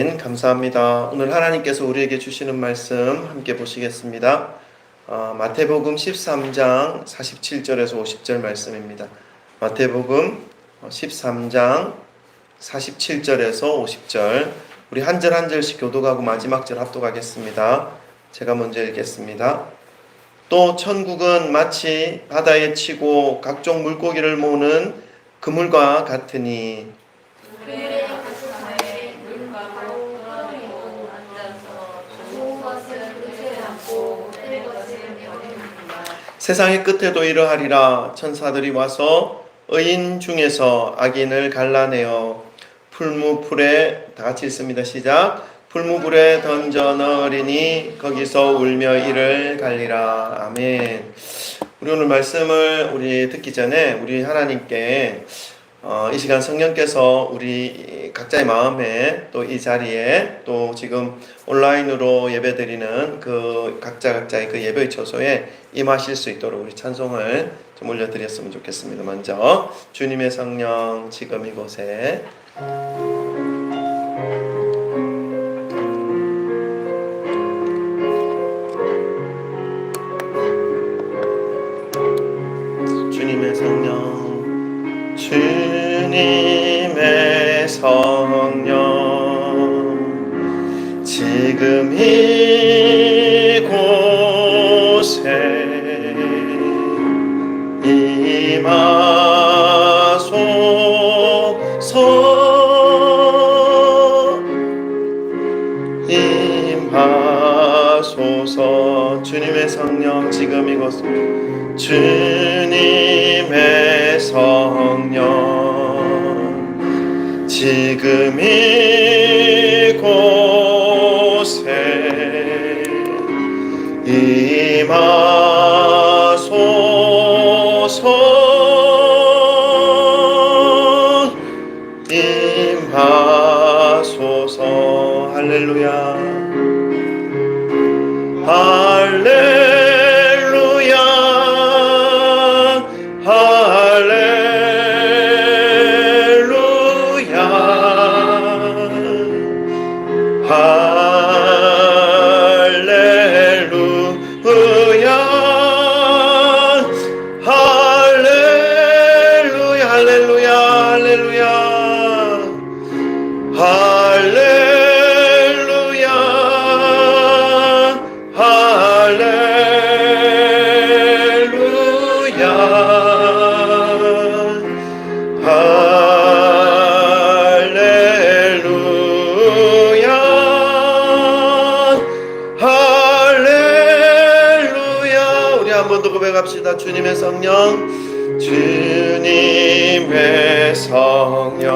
아멘. 감사합니다. 오늘 하나님께서 우리에게 주시는 말씀 함께 보시겠습니다. 마태복음 13장 47절에서 50절 말씀입니다. 마태복음 13장 47절에서 50절, 우리 한 절 한 절씩 교독하고 마지막 절 합독하겠습니다. 제가 먼저 읽겠습니다. 또 천국은 마치 바다에 치고 각종 물고기를 모으는 그물과 같으니 세상의 끝에도 이러하리라. 천사들이 와서 의인 중에서 악인을 갈라내어 풀무불에, 다 같이 읽습니다. 시작. 풀무불에 던져 넣으리니 거기서 울며 이를 갈리라. 아멘. 우리 오늘 말씀을 우리 듣기 전에 우리 하나님께 이 시간 성령께서 우리 각자의 마음에, 또 이 자리에, 또 지금 온라인으로 예배드리는 그 각자의 그 예배의 처소에 임하실 수 있도록 우리 찬송을 좀 올려드렸으면 좋겠습니다. 먼저 주님의 성령 지금 이곳에 주님의 성령, 주님의 성령 지금 이곳에 임하소서. 주님의 성령 지금 이곳에, 주님의 성령 지금 이곳에 임하소서. 임하소서. 할렐루야. 할렐루야. 할렐루야. 할렐루야. 할렐루야. 할렐루야. 할렐루야. 할렐루야. 고백합시다. 주님의 성령, 주님의 성령,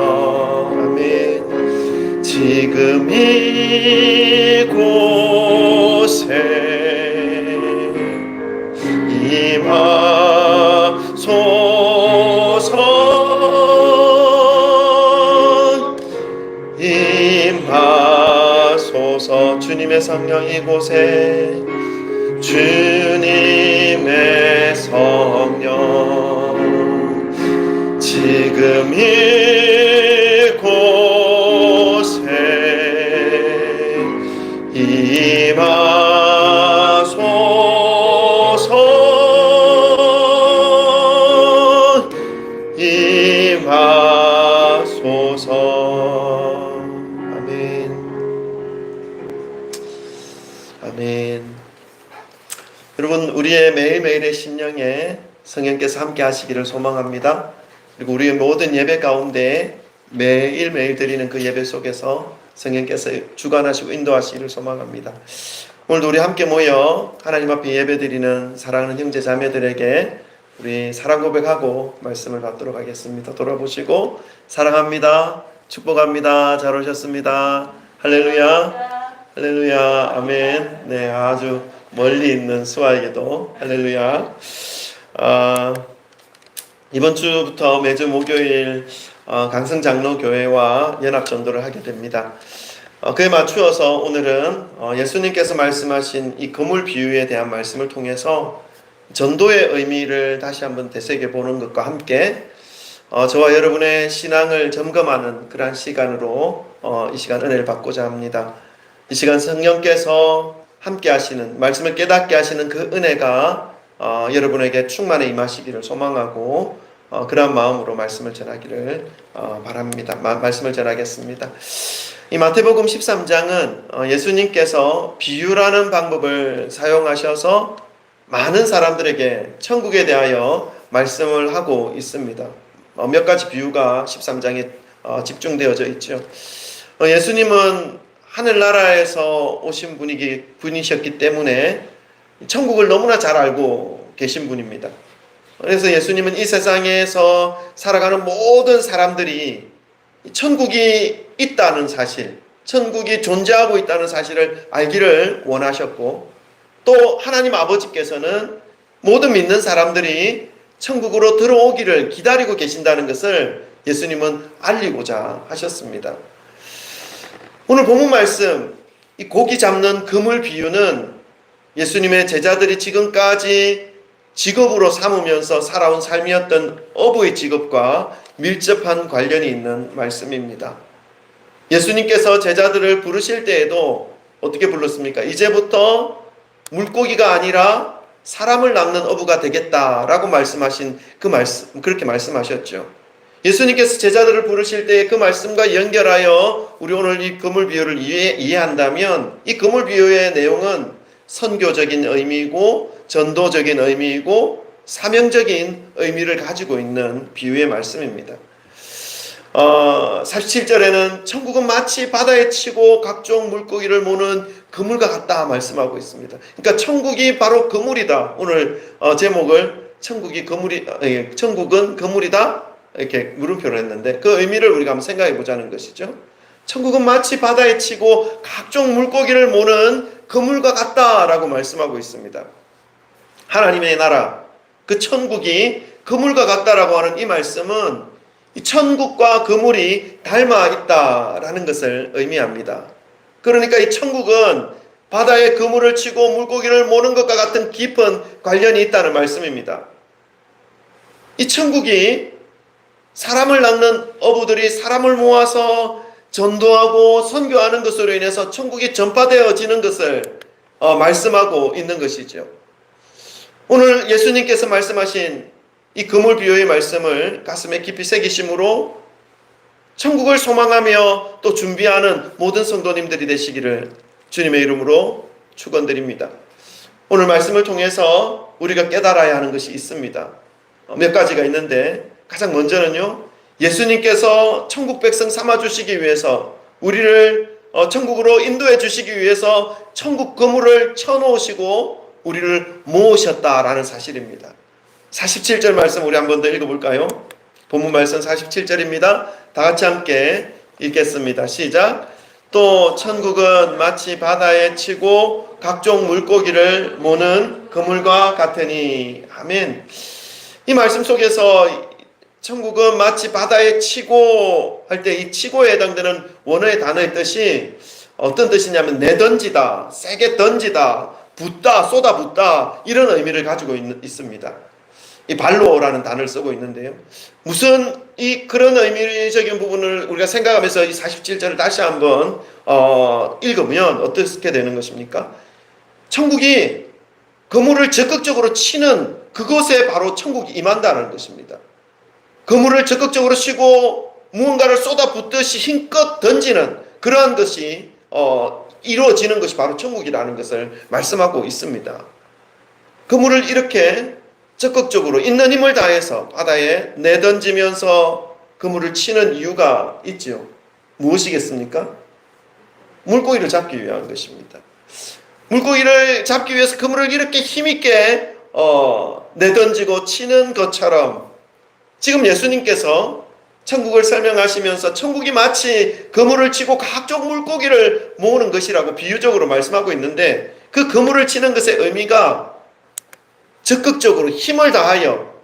아멘. 지금 이곳에 임하소서. 임하소서. 주님의 성령 이곳에, 주님의 성령 지금 이곳에 임하소서. 임하소서. 아멘. 아멘. 여러분, 우리의 매일매일의 심령에 성령께서 함께 하시기를 소망합니다. 그리고 우리의 모든 예배 가운데 매일매일 드리는 그 예배 속에서 성령께서 주관하시고 인도하시기를 소망합니다. 오늘도 우리 함께 모여 하나님 앞에 예배 드리는 사랑하는 형제 자매들에게 우리 사랑 고백하고 말씀을 받도록 하겠습니다. 돌아보시고 사랑합니다, 축복합니다, 잘 오셨습니다, 할렐루야, 할렐루야, 아멘. 네, 아주 멀리 있는 수아에게도 할렐루야. 이번 주부터 매주 목요일 강성장로교회와 연합전도를 하게 됩니다. 그에 맞추어서 오늘은 예수님께서 말씀하신 이 그물 비유에 대한 말씀을 통해서 전도의 의미를 다시 한번 되새겨 보는 것과 함께 저와 여러분의 신앙을 점검하는 그러한 시간으로 이 시간 은혜를 받고자 합니다. 이 시간 성령께서 함께 하시는, 말씀을 깨닫게 하시는 그 은혜가 여러분에게 충만히 임하시기를 소망하고 그러한 마음으로 말씀을 전하기를 바랍니다. 말씀을 전하겠습니다. 이 마태복음 13장은 예수님께서 비유라는 방법을 사용하셔서 많은 사람들에게 천국에 대하여 말씀을 하고 있습니다. 몇 가지 비유가 13장에 집중되어져 있죠. 예수님은 하늘나라에서 오신 분이셨기 때문에 천국을 너무나 잘 알고 계신 분입니다. 그래서 예수님은 이 세상에서 살아가는 모든 사람들이 천국이 있다는 사실, 천국이 존재하고 있다는 사실을 알기를 원하셨고, 또 하나님 아버지께서는 모든 믿는 사람들이 천국으로 들어오기를 기다리고 계신다는 것을 예수님은 알리고자 하셨습니다. 오늘 본문 말씀, 이 고기 잡는 그물 비유는 예수님의 제자들이 지금까지 직업으로 삼으면서 살아온 삶이었던 어부의 직업과 밀접한 관련이 있는 말씀입니다. 예수님께서 제자들을 부르실 때에도 어떻게 불렀습니까? 이제부터 물고기가 아니라 사람을 낚는 어부가 되겠다라고 말씀하신 그 말씀, 그렇게 말씀하셨죠. 예수님께서 제자들을 부르실 때 그 말씀과 연결하여 우리 오늘 이 그물 비유를 이해한다면 이 그물 비유의 내용은 선교적인 의미이고 전도적인 의미이고 사명적인 의미를 가지고 있는 비유의 말씀입니다. 47절에는 천국은 마치 바다에 치고 각종 물고기를 모는 그물과 같다 말씀하고 있습니다. 그러니까 천국이 바로 그물이다. 오늘 제목을 천국은 그물이다 이렇게 물음표를 했는데 그 의미를 우리가 한번 생각해 보자는 것이죠. 천국은 마치 바다에 치고 각종 물고기를 모는 그물과 같다라고 말씀하고 있습니다. 하나님의 나라, 그 천국이 그물과 같다라고 하는 이 말씀은 이 천국과 그물이 닮아 있다라는 것을 의미합니다. 그러니까 이 천국은 바다에 그물을 치고 물고기를 모는 것과 같은 깊은 관련이 있다는 말씀입니다. 이 천국이 사람을 낚는 어부들이 사람을 모아서 전도하고 선교하는 것으로 인해서 천국이 전파되어지는 것을 말씀하고 있는 것이죠. 오늘 예수님께서 말씀하신 이 그물 비유의 말씀을 가슴에 깊이 새기심으로 천국을 소망하며 또 준비하는 모든 성도님들이 되시기를 주님의 이름으로 축원드립니다. 오늘 말씀을 통해서 우리가 깨달아야 하는 것이 있습니다. 몇 가지가 있는데 가장 먼저는요, 예수님께서 천국 백성 삼아주시기 위해서 우리를 천국으로 인도해 주시기 위해서 천국 그물을 쳐놓으시고 우리를 모으셨다라는 사실입니다. 47절 말씀 우리 한 번 더 읽어볼까요? 본문 말씀 47절입니다. 다 같이 함께 읽겠습니다. 시작. 또 천국은 마치 바다에 치고 각종 물고기를 모는 그물과 같으니. 아멘. 이 말씀 속에서 천국은 마치 바다에 치고 할 때 이 치고에 해당되는 원어의 단어의 뜻이 어떤 뜻이냐면 내던지다, 세게 던지다, 붓다, 쏟아붓다 이런 의미를 가지고 있습니다. 이 발로라는 단어를 쓰고 있는데요. 무슨 그런 의미적인 부분을 우리가 생각하면서 이 47절을 다시 한번 읽으면 어떻게 되는 것입니까? 천국이 그물을 적극적으로 치는 그곳에 바로 천국이 임한다는 것입니다. 그물을 적극적으로 치고 무언가를 쏟아붓듯이 힘껏 던지는 그러한 것이 이루어지는 것이 바로 천국이라는 것을 말씀하고 있습니다. 그물을 이렇게 적극적으로 있는 힘을 다해서 바다에 내던지면서 그물을 치는 이유가 있죠. 무엇이겠습니까? 물고기를 잡기 위한 것입니다. 물고기를 잡기 위해서 그물을 이렇게 힘있게 내던지고 치는 것처럼 지금 예수님께서 천국을 설명하시면서 천국이 마치 그물을 치고 각종 물고기를 모으는 것이라고 비유적으로 말씀하고 있는데 그 그물을 치는 것의 의미가 적극적으로 힘을 다하여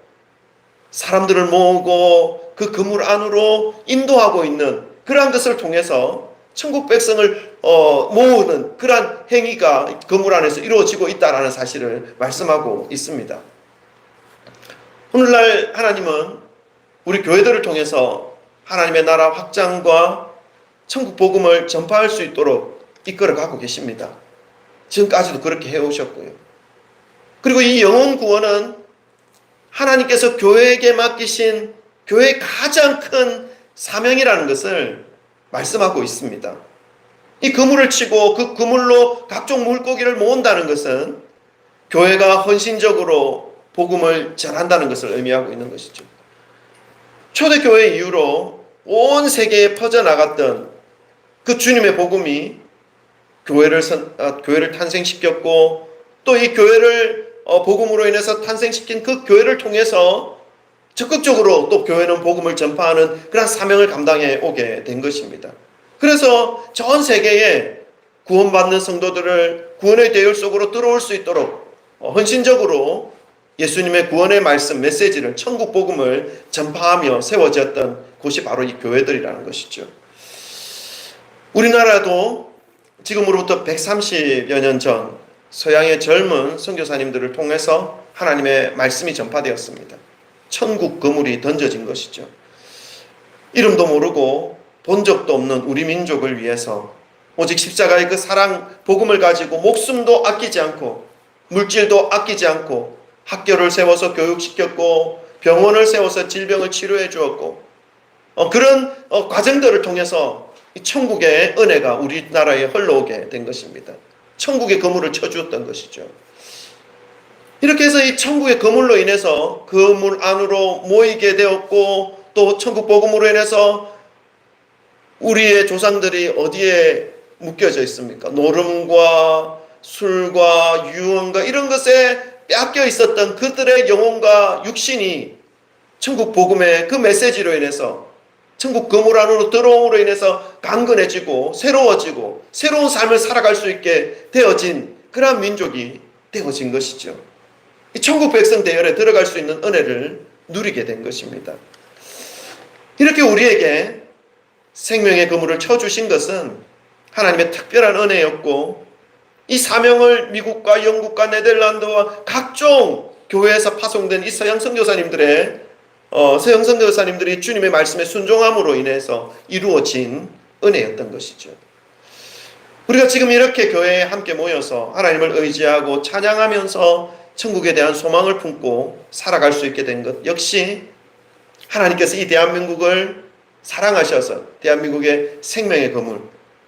사람들을 모으고 그 그물 안으로 인도하고 있는 그러한 것을 통해서 천국 백성을 모으는 그러한 행위가 그물 안에서 이루어지고 있다는 사실을 말씀하고 있습니다. 오늘날 하나님은 우리 교회들을 통해서 하나님의 나라 확장과 천국 복음을 전파할 수 있도록 이끌어 가고 계십니다. 지금까지도 그렇게 해오셨고요. 그리고 이 영혼 구원은 하나님께서 교회에게 맡기신 교회의 가장 큰 사명이라는 것을 말씀하고 있습니다. 이 그물을 치고 그 그물로 각종 물고기를 모은다는 것은 교회가 헌신적으로 복음을 전한다는 것을 의미하고 있는 것이죠. 초대교회 이후로 온 세계에 퍼져나갔던 그 주님의 복음이 교회를 탄생시켰고, 또 이 교회를 복음으로 인해서 탄생시킨 그 교회를 통해서 적극적으로 또 교회는 복음을 전파하는 그런 사명을 감당해 오게 된 것입니다. 그래서 전 세계에 구원받는 성도들을 구원의 대열 속으로 들어올 수 있도록 헌신적으로 예수님의 구원의 말씀, 메시지를, 천국 복음을 전파하며 세워졌던 곳이 바로 이 교회들이라는 것이죠. 우리나라도 지금으로부터 130여 년 전 서양의 젊은 선교사님들을 통해서 하나님의 말씀이 전파되었습니다. 천국 그물이 던져진 것이죠. 이름도 모르고 본 적도 없는 우리 민족을 위해서 오직 십자가의 그 사랑 복음을 가지고 목숨도 아끼지 않고 물질도 아끼지 않고 학교를 세워서 교육시켰고 병원을 세워서 질병을 치료해 주었고 그런 과정들을 통해서 이 천국의 은혜가 우리나라에 흘러오게 된 것입니다. 천국의 그물을 쳐주었던 것이죠. 이렇게 해서 이 천국의 그물로 인해서 그물 안으로 모이게 되었고, 또 천국 복음으로 인해서 우리의 조상들이 어디에 묶여져 있습니까? 노름과 술과 유흥과 이런 것에 빼앗겨 있었던 그들의 영혼과 육신이 천국 복음의 그 메시지로 인해서 천국 그물 안으로 들어옴으로 인해서 강건해지고 새로워지고 새로운 삶을 살아갈 수 있게 되어진 그러한 민족이 되어진 것이죠. 이 천국 백성 대열에 들어갈 수 있는 은혜를 누리게 된 것입니다. 이렇게 우리에게 생명의 그물을 쳐주신 것은 하나님의 특별한 은혜였고, 이 사명을 미국과 영국과 네덜란드와 각종 교회에서 파송된 이 서양 선교사님들이 주님의 말씀에 순종함으로 인해서 이루어진 은혜였던 것이죠. 우리가 지금 이렇게 교회에 함께 모여서 하나님을 의지하고 찬양하면서 천국에 대한 소망을 품고 살아갈 수 있게 된 것 역시 하나님께서 이 대한민국을 사랑하셔서 대한민국의 생명의 그물,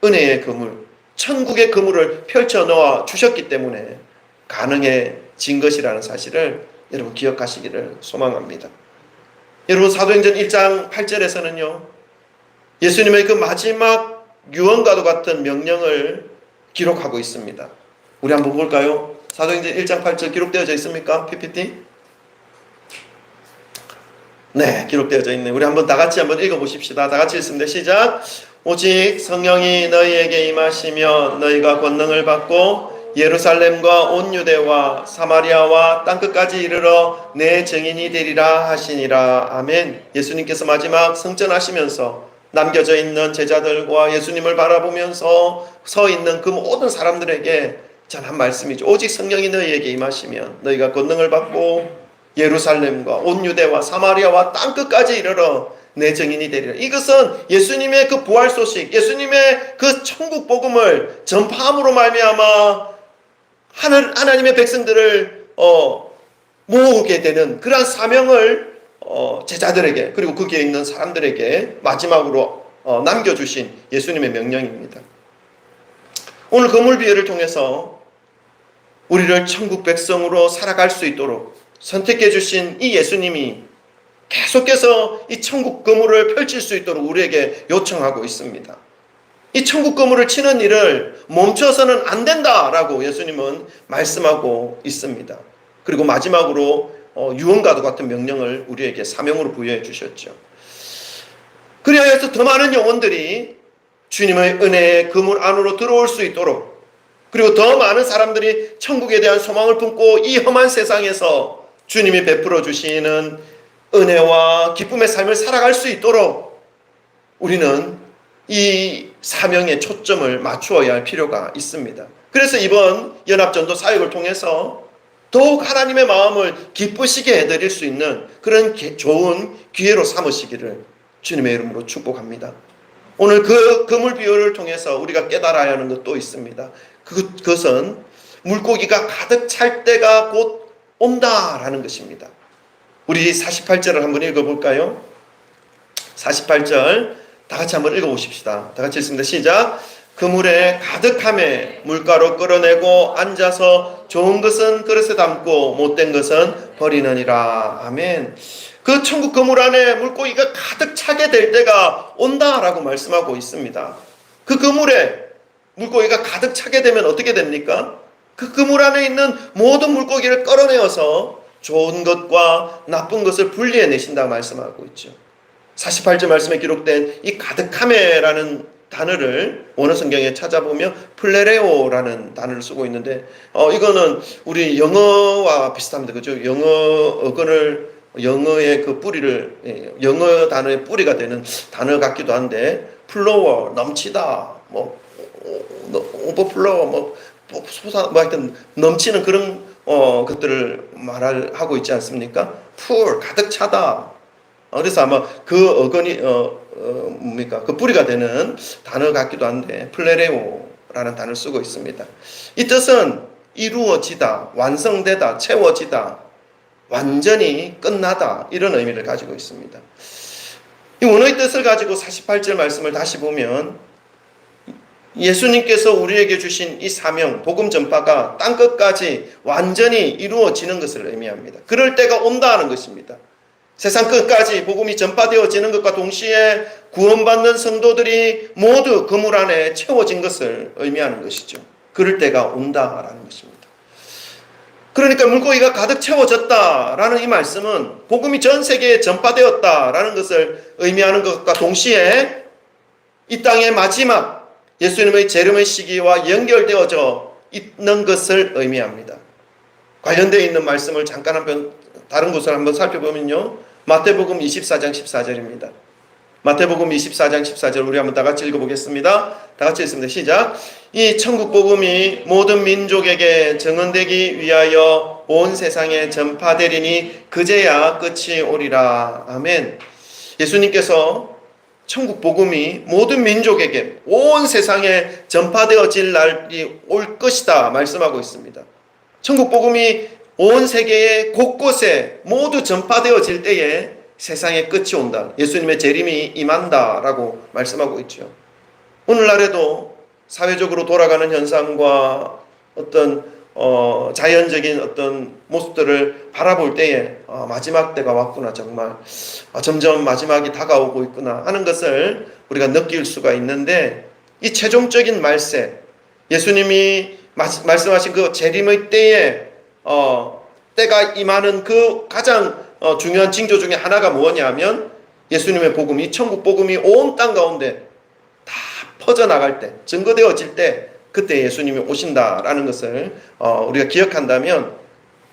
은혜의 그물, 천국의 그물을 펼쳐 놓아 주셨기 때문에 가능해진 것이라는 사실을 여러분 기억하시기를 소망합니다. 여러분, 사도행전 1장 8절에서는요 예수님의 그 마지막 유언과도 같은 명령을 기록하고 있습니다. 우리 한번 볼까요? 사도행전 1장 8절 기록되어져 있습니까? PPT? 네, 기록되어져 있네요. 우리 한번 다 같이 한번 읽어보십시다. 다 같이 읽습니다. 시작! 오직 성령이 너희에게 임하시며 너희가 권능을 받고 예루살렘과 온 유대와 사마리아와 땅끝까지 이르러 내 증인이 되리라 하시니라. 아멘. 예수님께서 마지막 승천하시면서 남겨져 있는 제자들과 예수님을 바라보면서 서 있는 그 모든 사람들에게 전한 말씀이죠. 오직 성령이 너희에게 임하시면 너희가 권능을 받고 예루살렘과 온 유대와 사마리아와 땅끝까지 이르러 내 증인이 되리라. 이것은 예수님의 그 부활 소식, 예수님의 그 천국 복음을 전파함으로 말미암아 하나님의 백성들을 모으게 되는 그러한 사명을 제자들에게, 그리고 거기에 있는 사람들에게 마지막으로 남겨주신 예수님의 명령입니다. 오늘 그물 비유를 통해서 우리를 천국 백성으로 살아갈 수 있도록 선택해 주신 이 예수님이 계속해서 이 천국 그물을 펼칠 수 있도록 우리에게 요청하고 있습니다. 이 천국 그물을 치는 일을 멈춰서는 안 된다라고 예수님은 말씀하고 있습니다. 그리고 마지막으로 유언과도 같은 명령을 우리에게 사명으로 부여해 주셨죠. 그리하여서 더 많은 영혼들이 주님의 은혜의 그물 안으로 들어올 수 있도록, 그리고 더 많은 사람들이 천국에 대한 소망을 품고 이 험한 세상에서 주님이 베풀어 주시는 은혜와 기쁨의 삶을 살아갈 수 있도록 우리는 이 사명에 초점을 맞추어야 할 필요가 있습니다. 그래서 이번 연합전도 사역을 통해서 더욱 하나님의 마음을 기쁘시게 해드릴 수 있는 그런 좋은 기회로 삼으시기를 주님의 이름으로 축복합니다. 오늘 그 그물 비유를 통해서 우리가 깨달아야 하는 것도 있습니다. 그것은 물고기가 가득 찰 때가 곧 온다라는 것입니다. 우리 48절을 한번 읽어볼까요? 48절 다 같이 한번 읽어보십시다. 다 같이 읽습니다. 시작. 그물에 가득함에 물가로 끌어내고 앉아서 좋은 것은 그릇에 담고 못된 것은 버리느니라. 아멘. 그 천국 그물 안에 물고기가 가득 차게 될 때가 온다라고 말씀하고 있습니다. 그 그물에 물고기가 가득 차게 되면 어떻게 됩니까? 그 그물 안에 있는 모든 물고기를 끌어내어서 좋은 것과 나쁜 것을 분리해내신다고 말씀하고 있죠. 48절 말씀에 기록된 이 가득함에라는 단어를 원어 성경에 찾아보면 플레레오라는 단어를 쓰고 있는데 이거는 우리 영어와 비슷합니다. 그죠? 영어 어근을 영어의 그 뿌리를 영어 단어의 뿌리가 되는 단어 같기도 한데 플로워 넘치다 뭐 오버플로워 뭐 솟아 뭐 하여튼 넘치는 그런 것들을 말하고 있지 않습니까? 풀 가득 차다. 그래서 아마 그 어근이 뭡니까? 그 뿌리가 되는 단어 같기도 한데 플레레오라는 단어를 쓰고 있습니다. 이 뜻은 이루어지다, 완성되다, 채워지다, 완전히 끝나다 이런 의미를 가지고 있습니다. 이 원어의 뜻을 가지고 48절 말씀을 다시 보면 예수님께서 우리에게 주신 이 사명, 복음 전파가 땅끝까지 완전히 이루어지는 것을 의미합니다. 그럴 때가 온다는 것입니다. 세상 끝까지 복음이 전파되어지는 것과 동시에 구원받는 성도들이 모두 그물 안에 채워진 것을 의미하는 것이죠. 그럴 때가 온다라는 것입니다. 그러니까 물고기가 가득 채워졌다라는 이 말씀은 복음이 전 세계에 전파되었다라는 것을 의미하는 것과 동시에 이 땅의 마지막 예수님의 재림의 시기와 연결되어져 있는 것을 의미합니다. 관련되어 있는 말씀을 잠깐 한번 다른 곳을 한번 살펴보면요. 마태복음 24장 14절입니다. 마태복음 24장 14절 우리 한번 다 같이 읽어보겠습니다. 다 같이 읽습니다. 시작. 이 천국 복음이 모든 민족에게 증언되기 위하여 온 세상에 전파되리니 그제야 끝이 오리라. 아멘. 예수님께서 천국 복음이 모든 민족에게 온 세상에 전파되어질 날이 올 것이다 말씀하고 있습니다. 천국 복음이 온 세계의 곳곳에 모두 전파되어질 때에 세상의 끝이 온다. 예수님의 재림이 임한다라고 말씀하고 있죠. 오늘날에도 사회적으로 돌아가는 현상과 어떤 자연적인 어떤 모습들을 바라볼 때에 마지막 때가 왔구나 정말 점점 마지막이 다가오고 있구나 하는 것을 우리가 느낄 수가 있는데 이 최종적인 말세 예수님이 말씀하신 그 재림의 때에 때가 임하는 그 가장 중요한 징조 중에 하나가 뭐냐면 예수님의 복음이 천국 복음이 온 땅 가운데 다 퍼져나갈 때 증거되어질 때 그때 예수님이 오신다라는 것을 우리가 기억한다면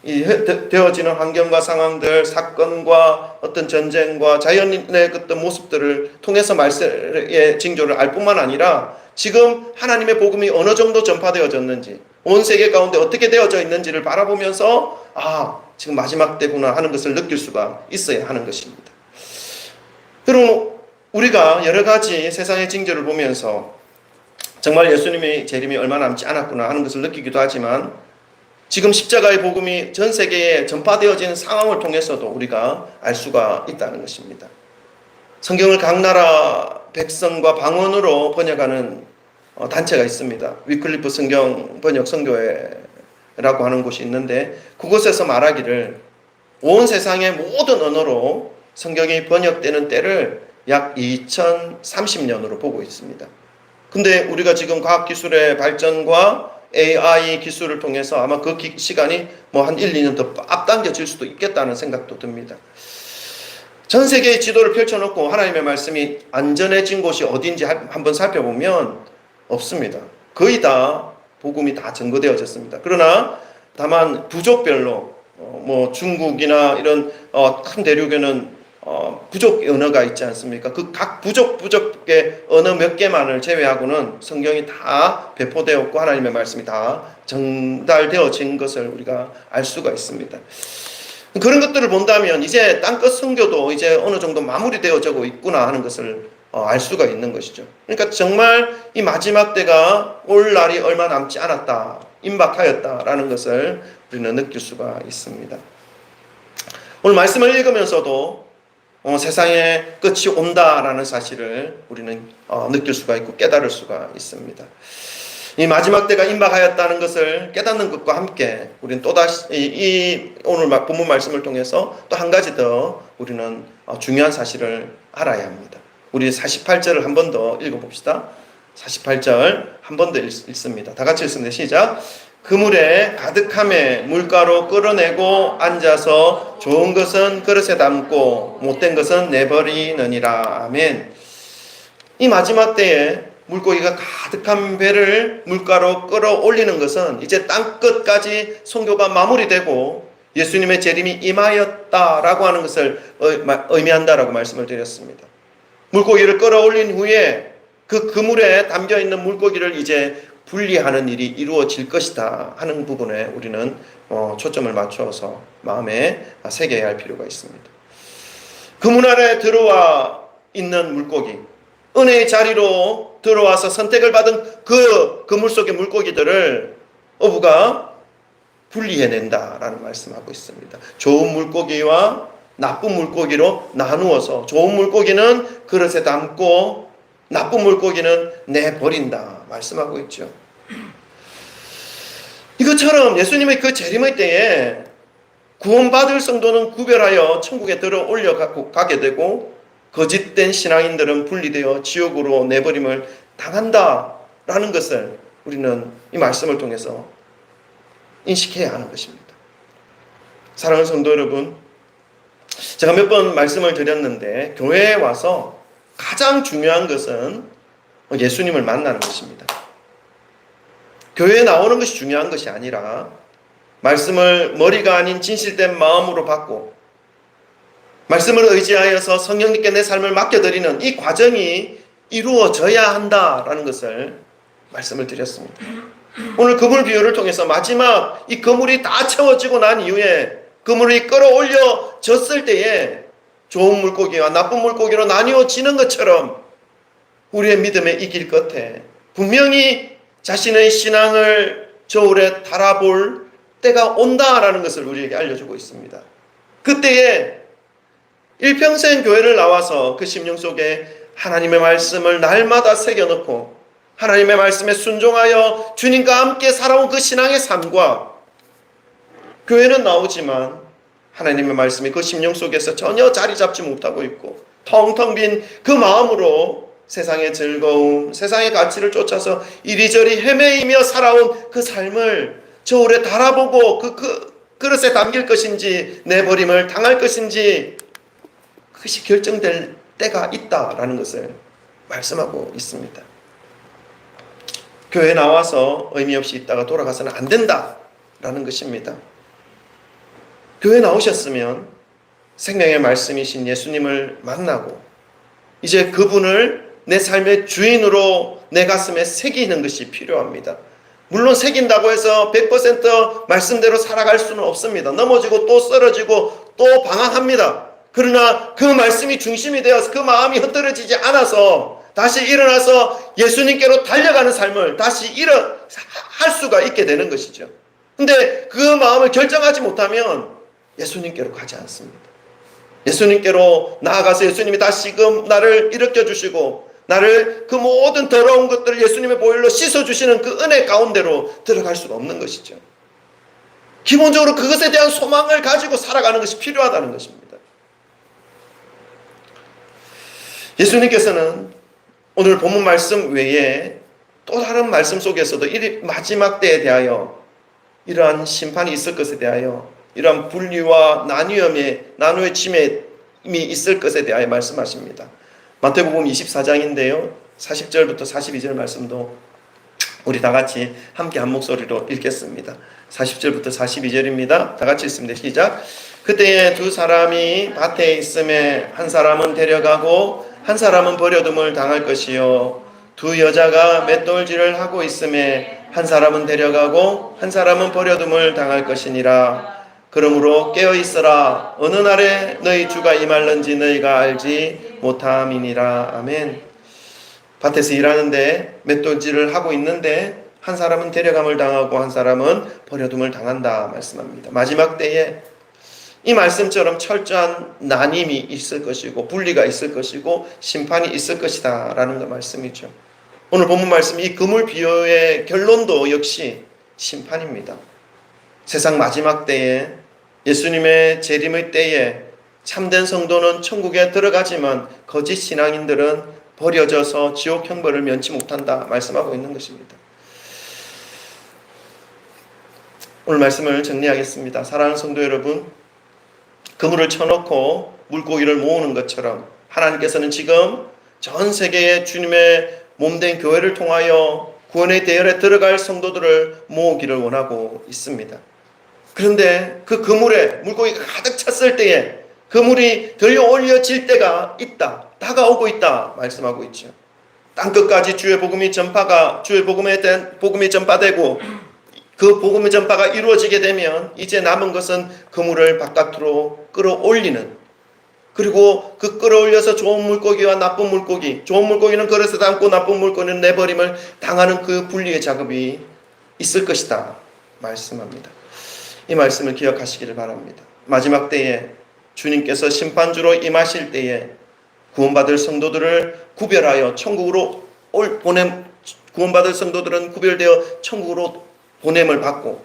이 되어지는 환경과 상황들 사건과 어떤 전쟁과 자연의 어떤 모습들을 통해서 말세의 징조를 알 뿐만 아니라 지금 하나님의 복음이 어느 정도 전파되어졌는지 온 세계 가운데 어떻게 되어져 있는지를 바라보면서 지금 마지막 때구나 하는 것을 느낄 수가 있어야 하는 것입니다. 그럼 우리가 여러 가지 세상의 징조를 보면서 정말 예수님의 재림이 얼마 남지 않았구나 하는 것을 느끼기도 하지만 지금 십자가의 복음이 전 세계에 전파되어지는 상황을 통해서도 우리가 알 수가 있다는 것입니다. 성경을 각 나라 백성과 방언으로 번역하는 단체가 있습니다. 위클리프 성경 번역 선교회라고 하는 곳이 있는데 그곳에서 말하기를 온 세상의 모든 언어로 성경이 번역되는 때를 약 2030년으로 보고 있습니다. 근데 우리가 지금 과학기술의 발전과 AI 기술을 통해서 아마 그 시간이 뭐 한 1, 2년 더 앞당겨질 수도 있겠다는 생각도 듭니다. 전 세계의 지도를 펼쳐놓고 하나님의 말씀이 안전해진 곳이 어딘지 한번 살펴보면 없습니다. 거의 다 복음이 다 증거되어졌습니다. 그러나 다만 부족별로 뭐 중국이나 이런 큰 대륙에는 부족 언어가 있지 않습니까? 그 각 부족의 언어 몇 개만을 제외하고는 성경이 다 배포되었고 하나님의 말씀이 다 전달되어진 것을 우리가 알 수가 있습니다. 그런 것들을 본다면 이제 땅끝 선교도 이제 어느 정도 마무리되어지고 있구나 하는 것을 알 수가 있는 것이죠. 그러니까 정말 이 마지막 때가 올 날이 얼마 남지 않았다, 임박하였다라는 것을 우리는 느낄 수가 있습니다. 오늘 말씀을 읽으면서도 세상의 끝이 온다라는 사실을 우리는 느낄 수가 있고 깨달을 수가 있습니다. 이 마지막 때가 임박하였다는 것을 깨닫는 것과 함께 우리는 또다시 이 오늘 본문 말씀을 통해서 또 한 가지 더 우리는 중요한 사실을 알아야 합니다. 우리 48절을 한 번 더 읽어봅시다. 48절 한 번 더 읽습니다. 다 같이 읽습니다. 시작. 그물에 가득함에 물가로 끌어내고 앉아서 좋은 것은 그릇에 담고 못된 것은 내버리느니라. 아멘. 이 마지막 때에 물고기가 가득한 배를 물가로 끌어올리는 것은 이제 땅끝까지 선교가 마무리되고 예수님의 재림이 임하였다라고 하는 것을 의미한다라고 말씀을 드렸습니다. 물고기를 끌어올린 후에 그 그물에 담겨있는 물고기를 이제 분리하는 일이 이루어질 것이다 하는 부분에 우리는 초점을 맞춰서 마음에 새겨야 할 필요가 있습니다. 그물 안에 들어와 있는 물고기, 은혜의 자리로 들어와서 선택을 받은 그 그물 속의 물고기들을 어부가 분리해낸다라는 말씀하고 있습니다. 좋은 물고기와 나쁜 물고기로 나누어서 좋은 물고기는 그릇에 담고 나쁜 물고기는 내버린다 말씀하고 있죠. 이것처럼 예수님의 그 재림의 때에 구원받을 성도는 구별하여 천국에 들어 올려가게 되고 거짓된 신앙인들은 분리되어 지옥으로 내버림을 당한다라는 것을 우리는 이 말씀을 통해서 인식해야 하는 것입니다. 사랑하는 성도 여러분, 제가 몇 번 말씀을 드렸는데 교회에 와서 가장 중요한 것은 예수님을 만나는 것입니다. 교회에 나오는 것이 중요한 것이 아니라 말씀을 머리가 아닌 진실된 마음으로 받고 말씀을 의지하여서 성령님께 내 삶을 맡겨드리는 이 과정이 이루어져야 한다라는 것을 말씀을 드렸습니다. 오늘 그물 비유를 통해서 마지막 이 그물이 다 채워지고 난 이후에 그물이 끌어올려졌을 때에 좋은 물고기와 나쁜 물고기로 나뉘어지는 것처럼 우리의 믿음의 이 길 끝에 분명히 자신의 신앙을 저울에 달아볼 때가 온다라는 것을 우리에게 알려주고 있습니다. 그때에 일평생 교회를 나와서 그 심령 속에 하나님의 말씀을 날마다 새겨놓고 하나님의 말씀에 순종하여 주님과 함께 살아온 그 신앙의 삶과 교회는 나오지만 하나님의 말씀이 그 심령 속에서 전혀 자리 잡지 못하고 있고 텅텅 빈 그 마음으로 세상의 즐거움, 세상의 가치를 쫓아서 이리저리 헤매이며 살아온 그 삶을 저울에 달아보고 그 그릇에 담길 것인지 내버림을 당할 것인지 그것이 결정될 때가 있다라는 것을 말씀하고 있습니다. 교회에 나와서 의미 없이 있다가 돌아가서는 안 된다라는 것입니다. 교회 나오셨으면 생명의 말씀이신 예수님을 만나고 이제 그분을 내 삶의 주인으로 내 가슴에 새기는 것이 필요합니다. 물론 새긴다고 해서 100% 말씀대로 살아갈 수는 없습니다. 넘어지고 또 쓰러지고 또 방황합니다. 그러나 그 말씀이 중심이 되어서 그 마음이 흐트러지지 않아서 다시 일어나서 예수님께로 달려가는 삶을 다시 할 수가 있게 되는 것이죠. 근데 그 마음을 결정하지 못하면 예수님께로 가지 않습니다. 예수님께로 나아가서 예수님이 다시금 나를 일으켜 주시고 나를 그 모든 더러운 것들을 예수님의 보혈로 씻어주시는 그 은혜 가운데로 들어갈 수가 없는 것이죠. 기본적으로 그것에 대한 소망을 가지고 살아가는 것이 필요하다는 것입니다. 예수님께서는 오늘 본문 말씀 외에 또 다른 말씀 속에서도 이 마지막 때에 대하여 이러한 심판이 있을 것에 대하여 이러한 분리와 나누어짐이 있을 것에 대하여 말씀하십니다. 마태복음 24장인데요 40절부터 42절 말씀도 우리 다 같이 함께 한 목소리로 읽겠습니다. 40절부터 42절입니다. 다 같이 읽습니다. 시작. 그때에 두 사람이 밭에 있음에 한 사람은 데려가고 한 사람은 버려둠을 당할 것이요 두 여자가 맷돌질을 하고 있음에 한 사람은 데려가고 한 사람은 버려둠을 당할 것이니라. 그러므로 깨어 있어라. 어느 날에 너희 주가 임할는지 너희가 알지 못함이니라. 아멘. 밭에서 일하는데 맷돌질을 하고 있는데 한 사람은 데려감을 당하고 한 사람은 버려둠을 당한다 말씀합니다. 마지막 때에 이 말씀처럼 철저한 나님이 있을 것이고 분리가 있을 것이고 심판이 있을 것이다 라는 그 말씀이죠. 오늘 본문 말씀 이 그물 비유의 결론도 역시 심판입니다. 세상 마지막 때에 예수님의 재림의 때에 참된 성도는 천국에 들어가지만 거짓 신앙인들은 버려져서 지옥 형벌을 면치 못한다 말씀하고 있는 것입니다. 오늘 말씀을 정리하겠습니다. 사랑하는 성도 여러분, 그물을 쳐놓고 물고기를 모으는 것처럼 하나님께서는 지금 전 세계의 주님의 몸된 교회를 통하여 구원의 대열에 들어갈 성도들을 모으기를 원하고 있습니다. 그런데 그 그물에 물고기가 가득 찼을 때에 그물이 들려 올려질 때가 있다, 다가오고 있다 말씀하고 있죠. 땅끝까지 주의 복음이 전파되고 그 복음의 전파가 이루어지게 되면 이제 남은 것은 그물을 바깥으로 끌어올리는, 그리고 그 끌어올려서 좋은 물고기와 나쁜 물고기, 좋은 물고기는 그릇에 담고 나쁜 물고기는 내버림을 당하는 그 분리의 작업이 있을 것이다 말씀합니다. 이 말씀을 기억하시기를 바랍니다. 마지막 때에 주님께서 심판주로 임하실 때에 구원받을 성도들을 구별하여 천국으로 구원받을 성도들은 구별되어 천국으로 보냄을 받고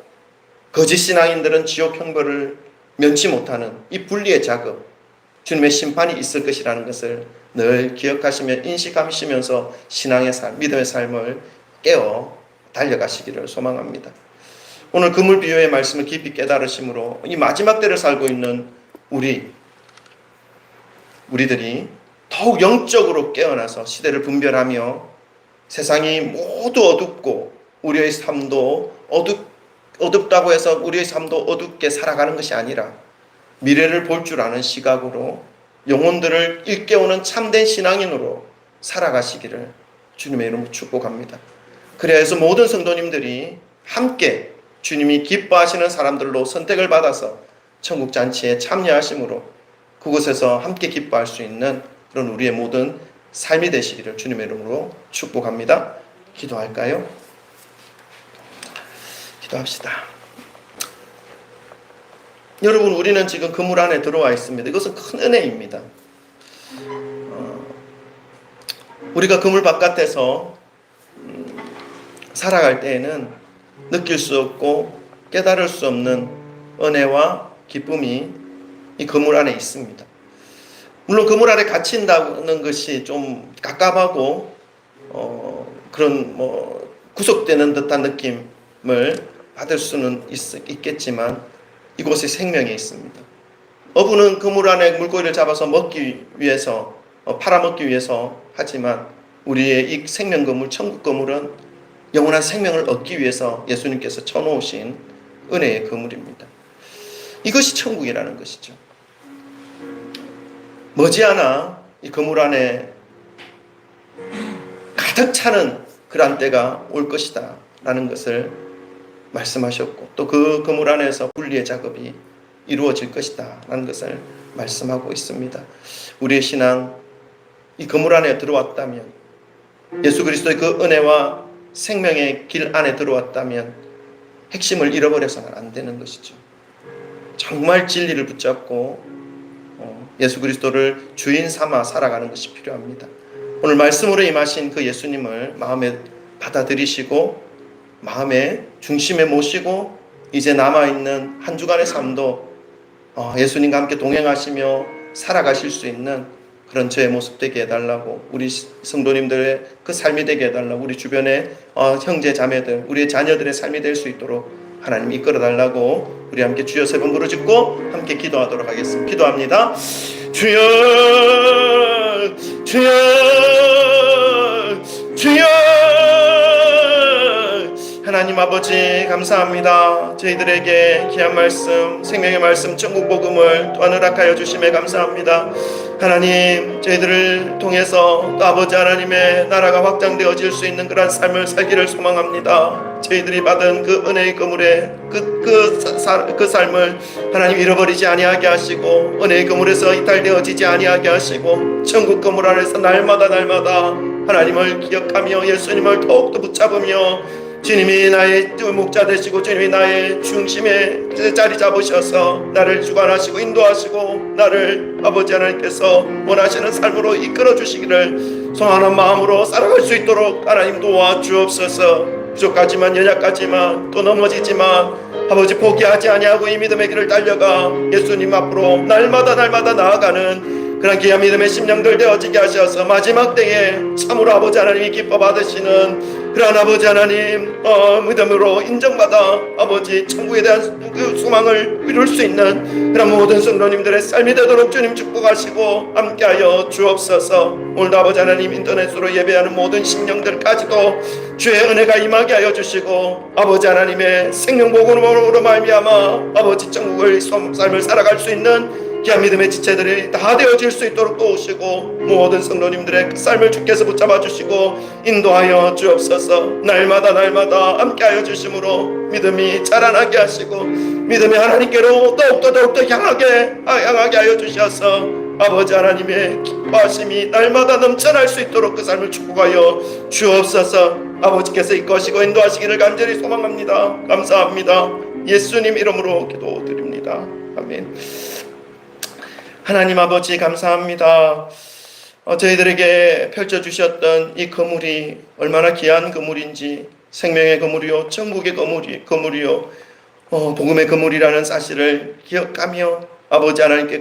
거짓 신앙인들은 지옥 형벌을 면치 못하는 이 분리의 작업, 주님의 심판이 있을 것이라는 것을 늘 기억하시며 인식하시면서 신앙의 삶, 믿음의 삶을 깨어 달려가시기를 소망합니다. 오늘 그물 비유의 말씀을 깊이 깨달으심으로 이 마지막 때를 살고 있는 우리들이 더욱 영적으로 깨어나서 시대를 분별하며 세상이 모두 어둡고 우리의 삶도 어둡다고 해서 우리의 삶도 어둡게 살아가는 것이 아니라 미래를 볼 줄 아는 시각으로 영혼들을 일깨우는 참된 신앙인으로 살아가시기를 주님의 이름으로 축복합니다. 그래야 해서 모든 성도님들이 함께 주님이 기뻐하시는 사람들로 선택을 받아서 천국 잔치에 참여하심으로 그곳에서 함께 기뻐할 수 있는 그런 우리의 모든 삶이 되시기를 주님의 이름으로 축복합니다. 기도할까요? 기도합시다. 여러분, 우리는 지금 그물 안에 들어와 있습니다. 이것은 큰 은혜입니다. 우리가 그물 바깥에서 살아갈 때에는 느낄 수 없고 깨달을 수 없는 은혜와 기쁨이 이 그물 안에 있습니다. 물론 그물 안에 갇힌다는 것이 좀 갑갑하고 그런 구속되는 듯한 느낌을 받을 수는 있겠지만 이곳에 생명이 있습니다. 어부는 그물 안에 물고기를 잡아서 먹기 위해서 팔아먹기 위해서 하지만 우리의 이 생명 그물, 천국 그물은 영원한 생명을 얻기 위해서 예수님께서 쳐놓으신 은혜의 그물입니다. 이것이 천국이라는 것이죠. 머지않아 이 그물 안에 가득 차는 그런 때가 올 것이다 라는 것을 말씀하셨고, 또 그 그물 안에서 분리의 작업이 이루어질 것이다 라는 것을 말씀하고 있습니다. 우리의 신앙, 이 그물 안에 들어왔다면, 예수 그리스도의 그 은혜와 생명의 길 안에 들어왔다면 핵심을 잃어버려서는 안 되는 것이죠. 정말 진리를 붙잡고 예수 그리스도를 주인 삼아 살아가는 것이 필요합니다. 오늘 말씀으로 임하신 그 예수님을 마음에 받아들이시고 마음의 중심에 모시고 이제 남아있는 한 주간의 삶도 예수님과 함께 동행하시며 살아가실 수 있는 그런 저의 모습 되게 해달라고, 우리 성도님들의 그 삶이 되게 해달라고, 우리 주변의 형제 자매들, 우리의 자녀들의 삶이 될 수 있도록 하나님 이끌어달라고 우리 함께 주여 세 번 부르짖고 함께 기도하도록 하겠습니다. 기도합니다. 주여, 주여, 주여. 하나님 하나님 아버지 감사합니다. 저희들에게 귀한 말씀, 생명의 말씀, 천국 복음을 또한 허락하여 주심에 감사합니다. 하나님, 저희들을 통해서 또 아버지 하나님의 나라가 확장되어질 수 있는 그런 삶을 살기를 소망합니다. 저희들이 받은 그 은혜의 그물에 그 삶을 하나님 잃어버리지 아니하게 하시고, 은혜의 그물에서 이탈되어지지 아니하게 하시고, 천국 그물 안에서 날마다 하나님을 기억하며 예수님을 더욱더 붙잡으며, 주님이 나의 목자 되시고 주님이 나의 중심에 자리 잡으셔서 나를 주관하시고 인도하시고 나를 아버지 하나님께서 원하시는 삶으로 이끌어 주시기를 소원하는 마음으로 살아갈 수 있도록 하나님 도와주옵소서. 부족하지만 연약하지만 또 넘어지지만 아버지 포기하지 아니하고 이 믿음의 길을 달려가 예수님 앞으로 날마다 나아가는 그런 귀한 믿음의 심령들 되어지게 하셔서 마지막 때에 참으로 아버지 하나님이 기뻐 받으시는 그런 아버지 하나님 믿음으로 인정받아 아버지 천국에 대한 그 소망을 이룰 수 있는 그런 모든 성도님들의 삶이 되도록 주님 축복하시고 함께하여 주옵소서. 오늘도 아버지 하나님 인터넷으로 예배하는 모든 심령들까지도 주의 은혜가 임하게 하여 주시고 아버지 하나님의 생명복음으로 말미암아 아버지 천국의 삶을 살아갈 수 있는 귀한 믿음의 지체들이 다 되어질 수 있도록 도우시고 모든 성도님들의 그 삶을 주께서 붙잡아 주시고 인도하여 주옵소서. 날마다 함께하여 주심으로 믿음이 자라나게 하시고 믿음이 하나님께로 더욱더 향하게 하여 주셔서 아버지 하나님의 기뻐하심이 날마다 넘쳐날 수 있도록 그 삶을 축복하여 주옵소서. 아버지께서 이끄시고 인도하시기를 간절히 소망합니다. 감사합니다. 예수님 이름으로 기도드립니다. 아멘. 하나님 아버지 감사합니다. 저희들에게 펼쳐주셨던 이 그물이 얼마나 귀한 그물인지, 생명의 그물이요 천국의 그물이요 복음의 그물이라는 사실을 기억하며 아버지 하나님께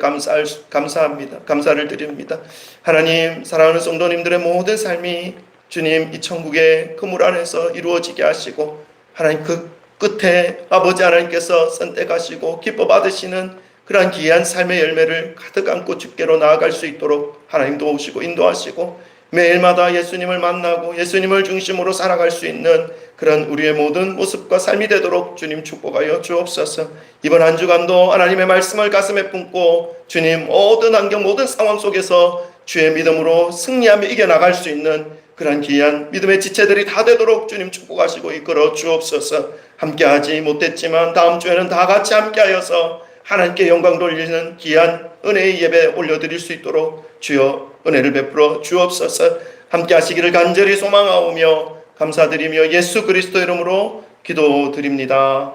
감사합니다. 감사를 드립니다. 하나님, 사랑하는 성도님들의 모든 삶이 주님 이 천국의 그물 안에서 이루어지게 하시고 하나님 그 끝에 아버지 하나님께서 선택하시고 기뻐 받으시는 그러한 귀한 삶의 열매를 가득 안고 주께로 나아갈 수 있도록 하나님 도우시고 인도하시고 매일마다 예수님을 만나고 예수님을 중심으로 살아갈 수 있는 그런 우리의 모든 모습과 삶이 되도록 주님 축복하여 주옵소서. 이번 한 주간도 하나님의 말씀을 가슴에 품고 주님 모든 환경 모든 상황 속에서 주의 믿음으로 승리하며 이겨나갈 수 있는 그런 귀한 믿음의 지체들이 다 되도록 주님 축복하시고 이끌어 주옵소서. 함께하지 못했지만 다음 주에는 다 같이 함께하여서 하나님께 영광 돌리는 귀한 은혜의 예배 올려드릴 수 있도록 주여 은혜를 베풀어 주옵소서. 함께 하시기를 간절히 소망하오며 감사드리며 예수 그리스도 이름으로 기도드립니다.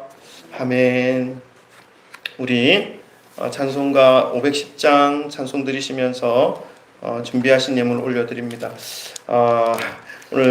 아멘. 우리 찬송가 510장 찬송 드리시면서 준비하신 예물 올려드립니다. 오늘